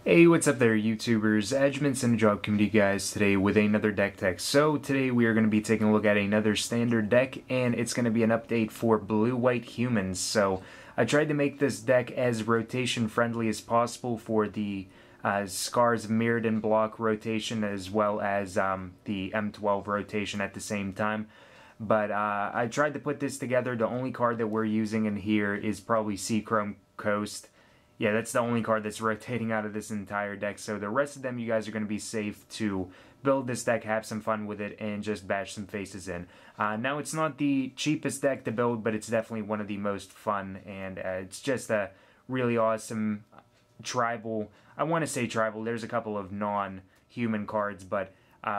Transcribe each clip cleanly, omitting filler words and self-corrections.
Hey, what's up there, YouTubers? Edgemans and Job Community guys today with another deck tech. So today we are going to be taking a look at another standard deck, and it's going to be an update for blue-white humans. So I tried to make this deck as rotation friendly as possible for the Scars of Mirrodin block rotation as well as the M12 rotation at the same time. But I tried to put this together. The only card that we're using in here is probably Seachrome Coast. Yeah, that's the only card that's rotating out of this entire deck. So the rest of them, you guys are going to be safe to build this deck, have some fun with it, and just bash some faces in. Now, it's not the cheapest deck to build, but it's definitely one of the most fun, and it's just a really awesome tribal. I want to say tribal. There's a couple of non-human cards, but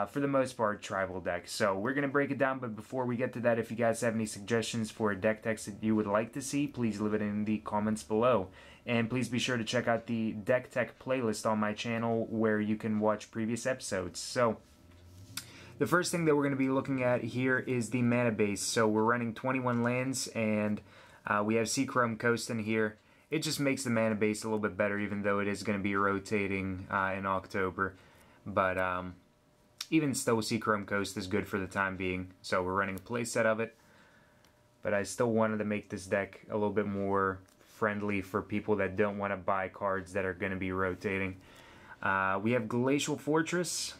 for the most part, tribal deck. So we're going to break it down, but before we get to that, if you guys have any suggestions for deck techs that you would like to see, please leave it in the comments below. And please be sure to check out the deck tech playlist on my channel where you can watch previous episodes. So the first thing that we're going to be looking at here is the mana base. So we're running 21 lands, and we have Seachrome Coast in here. It just makes the mana base a little bit better, even though it is going to be rotating in October. But even still, Seachrome Coast is good for the time being. So we're running a playset of it. But I still wanted to make this deck a little bit more friendly for people that don't want to buy cards that are going to be rotating. We have Glacial Fortress.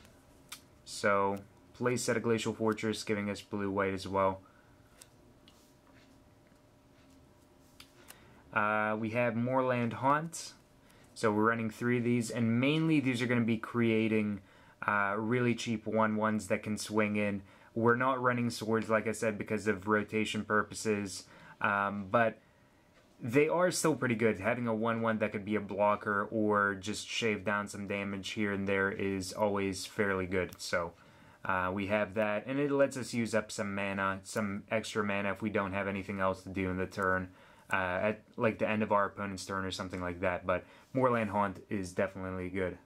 So, playset of Glacial Fortress, giving us blue-white as well. We have Moorland Haunt. So we're running 3 of these, and mainly these are going to be creating really cheap 1/1s that can swing in. We're not running swords, like I said, because of rotation purposes, but they are still pretty good. Having a 1/1 that could be a blocker or just shave down some damage here and there is always fairly good. So we have that, and it lets us use up some mana, some extra mana if we don't have anything else to do in the turn, at like the end of our opponent's turn or something like that. But Moorland Haunt is definitely good.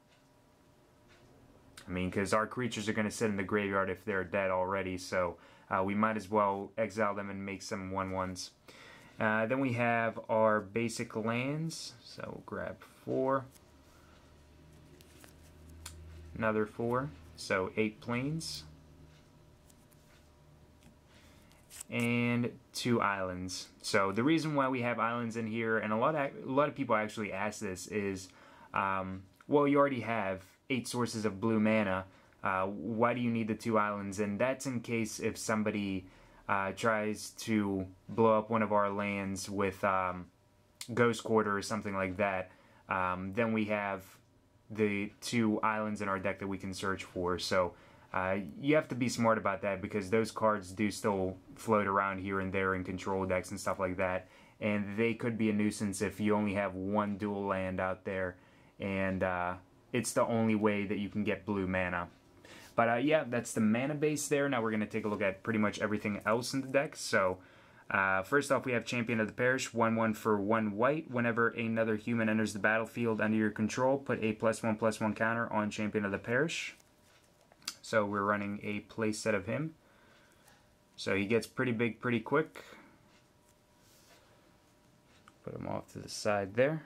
I mean, because our creatures are going to sit in the graveyard if they're dead already, so we might as well exile them and make some 1/1s. Then we have our basic lands, so we'll grab 4. Another 4, so 8 plains. And 2 islands. So the reason why we have islands in here, and a lot of people actually ask this, is, well, you already have 8 sources of blue mana. Why do you need the 2 islands? And that's in case if somebody tries to blow up one of our lands with Ghost Quarter or something like that, then we have the 2 islands in our deck that we can search for. So you have to be smart about that, because those cards do still float around here and there in control decks and stuff like that, and they could be a nuisance if you only have 1 dual land out there, and it's the only way that you can get blue mana. But yeah, that's the mana base there. Now we're going to take a look at pretty much everything else in the deck. So first off, we have Champion of the Parish, 1/1 for 1 white. Whenever another human enters the battlefield under your control, put a +1/+1 counter on Champion of the Parish. So we're running a play set of him. So he gets pretty big pretty quick. Put him off to the side there.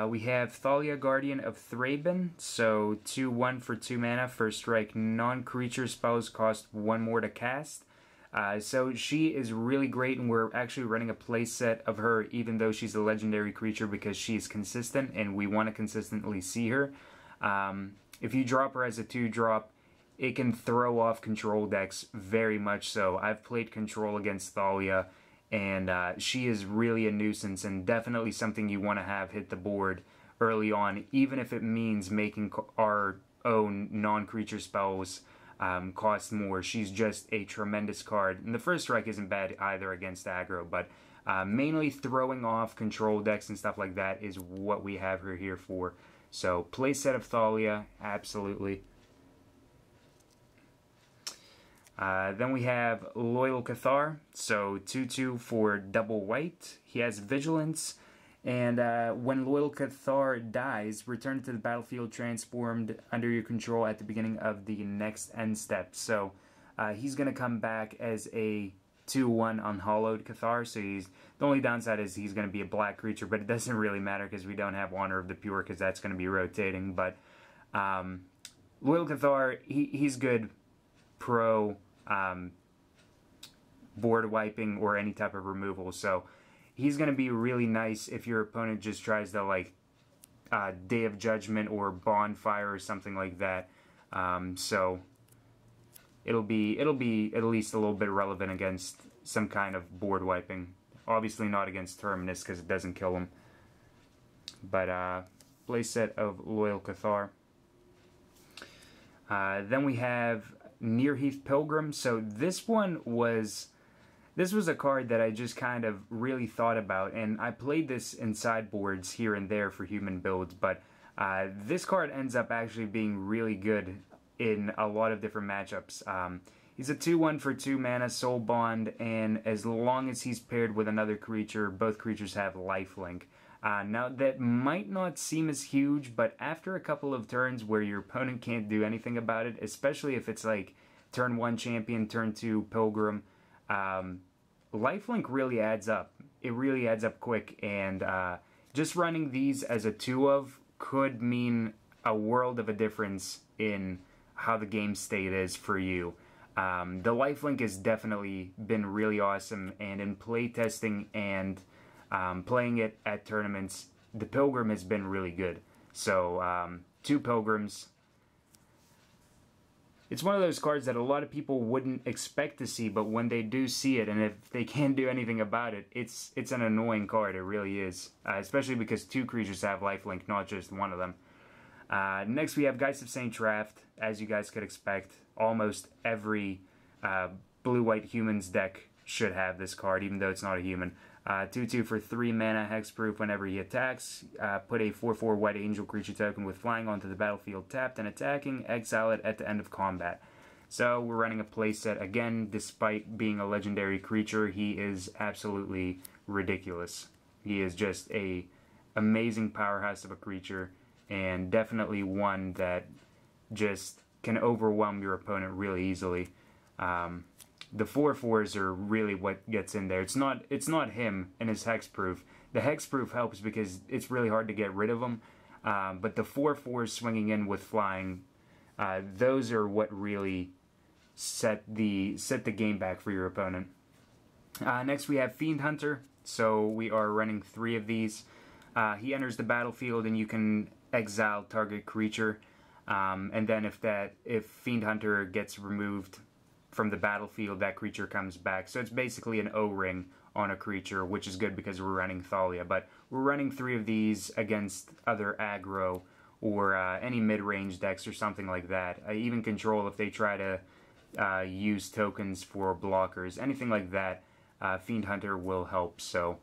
We have Thalia, Guardian of Thraben, so 2/1 for 2 mana. First strike, non-creature spells cost 1 more to cast. So she is really great, and we're actually running a playset of her, even though she's a legendary creature, because she's consistent, and we want to consistently see her. If you drop her as a 2-drop, it can throw off control decks very much so. I've played control against Thalia, and she is really a nuisance, and definitely something you want to have hit the board early on, even if it means making our own non-creature spells cost more. She's just a tremendous card. And the first strike isn't bad either against aggro, but mainly throwing off control decks and stuff like that is what we have her here for. So playset of Thalia, absolutely. Then we have Loyal Cathar, so 2/2 for double white. He has Vigilance, and when Loyal Cathar dies, return to the battlefield transformed under your control at the beginning of the next end step. So he's going to come back as a 2/1 Unhallowed Cathar, so the only downside is he's going to be a black creature, but it doesn't really matter because we don't have Honor of the Pure because that's going to be rotating. But Loyal Cathar, he's good pro board wiping or any type of removal, so he's going to be really nice if your opponent just tries to like Day of Judgment or Bonfire or something like that. So it'll be at least a little bit relevant against some kind of board wiping. Obviously not against Terminus because it doesn't kill him. But playset of Loyal Cathar. Then we have Nearheath Pilgrim. So this was a card that I just kind of really thought about, and I played this in sideboards here and there for human builds, but this card ends up actually being really good in a lot of different matchups. He's a 2/1 for 2 mana, Soul Bond, and as long as he's paired with another creature, both creatures have lifelink. Now, that might not seem as huge, but after a couple of turns where your opponent can't do anything about it, especially if it's like turn 1 Champion, turn 2 Pilgrim, lifelink really adds up. It really adds up quick, and just running these as a 2-of could mean a world of a difference in how the game state is for you. The lifelink has definitely been really awesome, and in playtesting and playing it at tournaments, the Pilgrim has been really good. So 2 Pilgrims. It's one of those cards that a lot of people wouldn't expect to see, but when they do see it, and if they can't do anything about it, it's an annoying card. It really is, especially because 2 creatures have lifelink, not just one of them. Next we have Geist of St. Traft. As you guys could expect, almost every blue-white humans deck should have this card, even though it's not a human. 2/2 for 3 mana, hexproof. Whenever he attacks, put a 4/4 white angel creature token with flying onto the battlefield tapped and attacking, exile it at the end of combat. So we're running a playset. Again, despite being a legendary creature, he is absolutely ridiculous. He is just a amazing powerhouse of a creature, and definitely one that just can overwhelm your opponent really easily. The 4/4s are really what gets in there. It's not him and his hexproof. The hexproof helps because it's really hard to get rid of them. But the 4/4s swinging in with flying, those are what really set the game back for your opponent. Next we have Fiend Hunter. So we are running 3 of these. He enters the battlefield and you can exile target creature. And then if Fiend Hunter gets removed from the battlefield, that creature comes back. So it's basically an O-ring on a creature, which is good because we're running Thalia. But we're running 3 of these against other aggro or any mid-range decks or something like that. Even Control, if they try to use tokens for blockers, anything like that, Fiend Hunter will help. So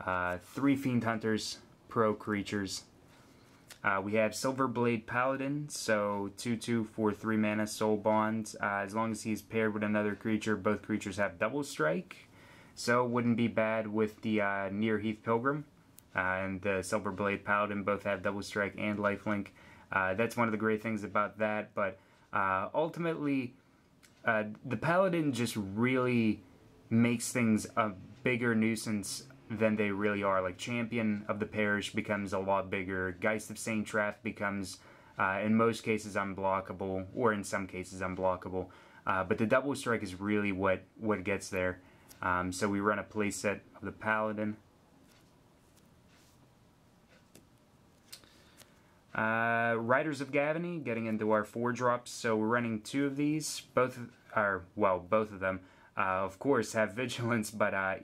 3 Fiend Hunters, pro creatures. We have Silverblade Paladin, so 2/2 for 3 mana, Soul Bond. As long as he's paired with another creature, both creatures have double strike. So wouldn't be bad with the Nearheath Pilgrim and the Silverblade Paladin. Both have double strike and lifelink. That's one of the great things about that. But ultimately, the Paladin just really makes things a bigger nuisance than they really are. Like Champion of the Parish becomes a lot bigger. Geist of St. Traft becomes, in most cases, unblockable, or in some cases unblockable. But the double strike is really what gets there. So we run a playset of the Paladin. Riders of Gavony, getting into our 4-drops. So we're running 2 of these. Both of them, of course, have Vigilance, but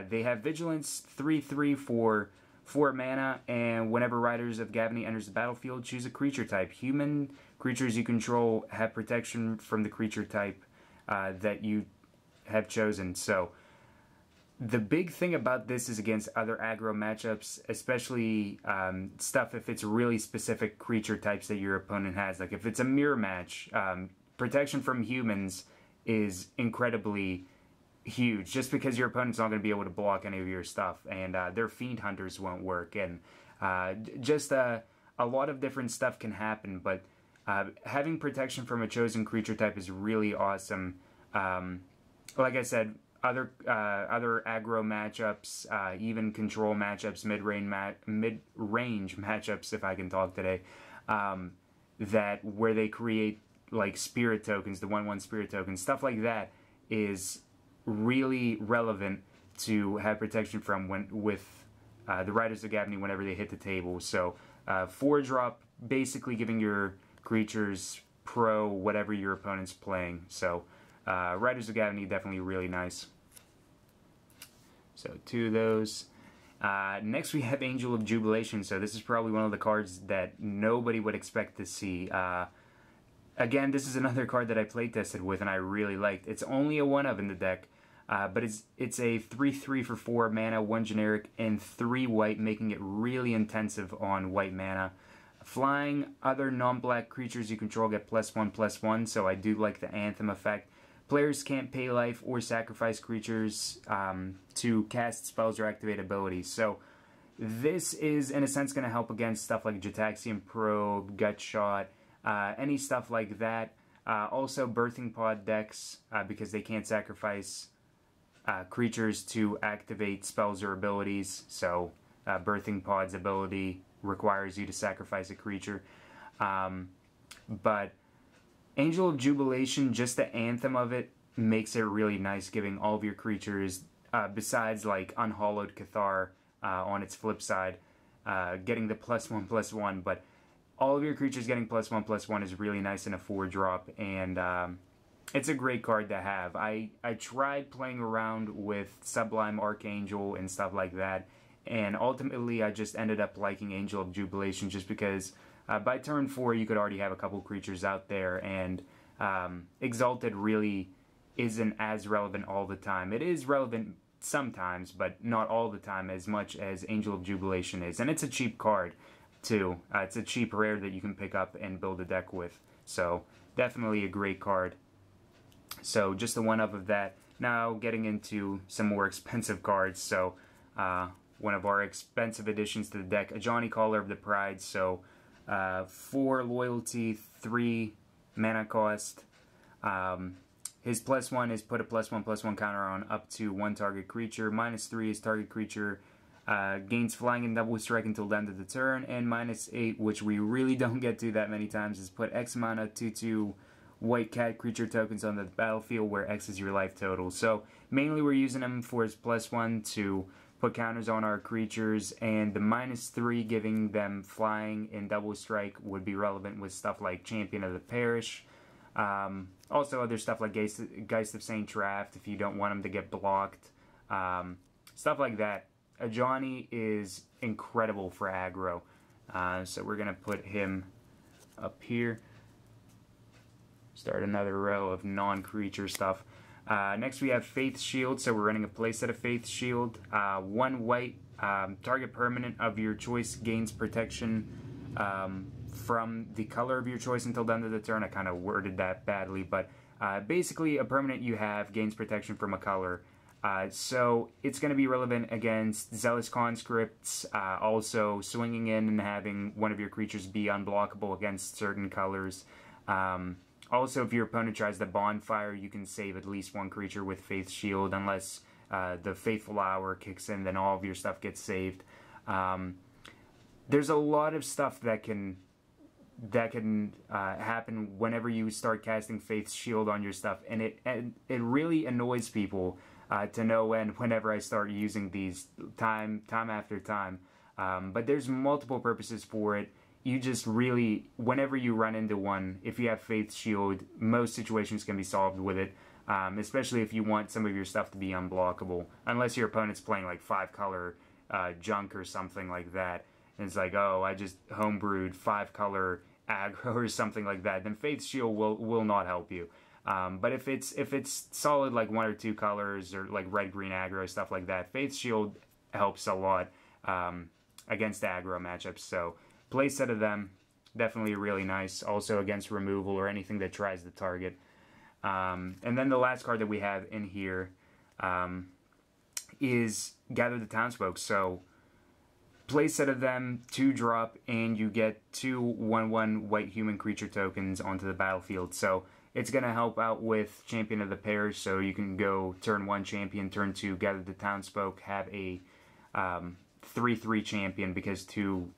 they have Vigilance 3/3 for 4 mana, and whenever Riders of Gavony enters the battlefield, choose a creature type. Human creatures you control have protection from the creature type that you have chosen. So the big thing about this is against other aggro matchups, especially stuff if it's really specific creature types that your opponent has. Like if it's a mirror match, protection from humans is incredibly huge, just because your opponent's not going to be able to block any of your stuff, and their Fiend Hunters won't work, and just a lot of different stuff can happen, but having protection from a chosen creature type is really awesome. Like I said, other aggro matchups, even control matchups, mid-range matchups, if I can talk today, that where they create like spirit tokens, the 1/1 spirit tokens, stuff like that is really relevant to have protection from with the Riders of Gavony whenever they hit the table. So 4-drop, basically giving your creatures pro whatever your opponent's playing. So Riders of Gavony, definitely really nice. So 2 of those. Next we have Angel of Jubilation. So this is probably one of the cards that nobody would expect to see. Again, this is another card that I playtested with and I really liked. It's only a 1-of in the deck, but it's a 3/3 for 4 mana, 1 generic, and 3 white, making it really intensive on white mana. Flying, other non-black creatures you control get +1/+1, so I do like the Anthem effect. Players can't pay life or sacrifice creatures to cast spells or activate abilities. So this is, in a sense, going to help against stuff like Jataxian Probe, Gutshot, any stuff like that. Also, Birthing Pod decks, because they can't sacrifice creatures to activate spells or abilities. So Birthing Pod's ability requires you to sacrifice a creature. But Angel of Jubilation, just the anthem of it, makes it really nice, giving all of your creatures, besides like Unhallowed Cathar on its flip side, getting the +1/+1, but all of your creatures getting +1/+1 is really nice in a 4-drop, and it's a great card to have. I tried playing around with Sublime Archangel and stuff like that, and ultimately I just ended up liking Angel of Jubilation just because by turn 4 you could already have a couple creatures out there, and Exalted really isn't as relevant all the time. It is relevant sometimes, but not all the time as much as Angel of Jubilation is. And it's a cheap card too. It's a cheap rare that you can pick up and build a deck with. So definitely a great card. So just the 1-up of that. Now getting into some more expensive cards. So one of our expensive additions to the deck, Ajani, Caller of the Pride. So 4 loyalty, 3 mana cost. His +1 is put a +1/+1 counter on up to 1 target creature. -3 is target creature gains flying and double strike until the end of the turn. And -8, which we really don't get to that many times, is put X amount of 2/2 white cat creature tokens on the battlefield where X is your life total. So mainly we're using him for his +1 to put counters on our creatures, and the -3 giving them flying and double strike would be relevant with stuff like Champion of the Parish. Also other stuff like Geist of St. Traft if you don't want them to get blocked. Stuff like that. Ajani is incredible for aggro. So we're going to put him up here. Start another row of non-creature stuff. Next we have Faith Shield, so we're running a playset of Faith Shield. 1 white, target permanent of your choice gains protection from the color of your choice until the end of the turn. I kind of worded that badly, but basically a permanent you have gains protection from a color. So it's going to be relevant against Zealous Conscripts, also swinging in and having one of your creatures be unblockable against certain colors. Also, if your opponent tries the Bonfire, you can save at least 1 creature with Faith Shield, unless the Faithful Hour kicks in, then all of your stuff gets saved. There's a lot of stuff that can happen whenever you start casting Faith Shield on your stuff, and it really annoys people to no end whenever I start using these time after time. But there's multiple purposes for it. You just really, whenever you run into one, if you have Faith Shield, most situations can be solved with it, especially if you want some of your stuff to be unblockable, unless your opponent's playing like 5-color junk or something like that, and it's like, oh, I just homebrewed 5-color aggro or something like that, then Faith Shield will not help you. But if it's solid like 1 or 2 colors or like red-green aggro, stuff like that, Faith Shield helps a lot against aggro matchups. So play set of them, definitely really nice. Also against removal or anything that tries to target. And then the last card that we have in here is Gather the Townsfolk. So play set of them, 2-drop, and you get 2 1/1 white human creature tokens onto the battlefield. So it's going to help out with Champion of the Parish, so you can go turn 1 champion, turn 2 Gather the Townsfolk, have a 3/3 champion because two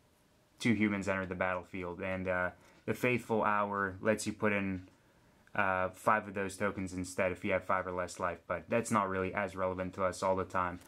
humans enter the battlefield, and the Faithful Hour lets you put in 5 of those tokens instead if you have 5 or less life, but that's not really as relevant to us all the time.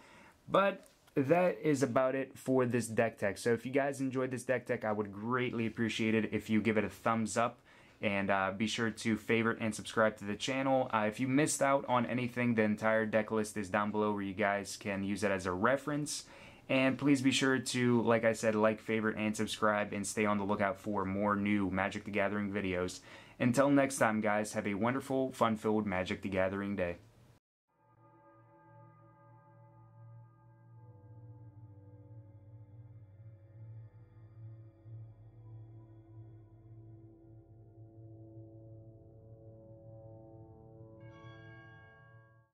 But that is about it for this deck tech. So if you guys enjoyed this deck tech, I would greatly appreciate it if you give it a thumbs up, and be sure to favorite and subscribe to the channel. If you missed out on anything, the entire deck list is down below where you guys can use it as a reference. And please be sure to, like I said, like, favorite, and subscribe, and stay on the lookout for more new Magic the Gathering videos. Until next time, guys, have a wonderful, fun-filled Magic the Gathering day.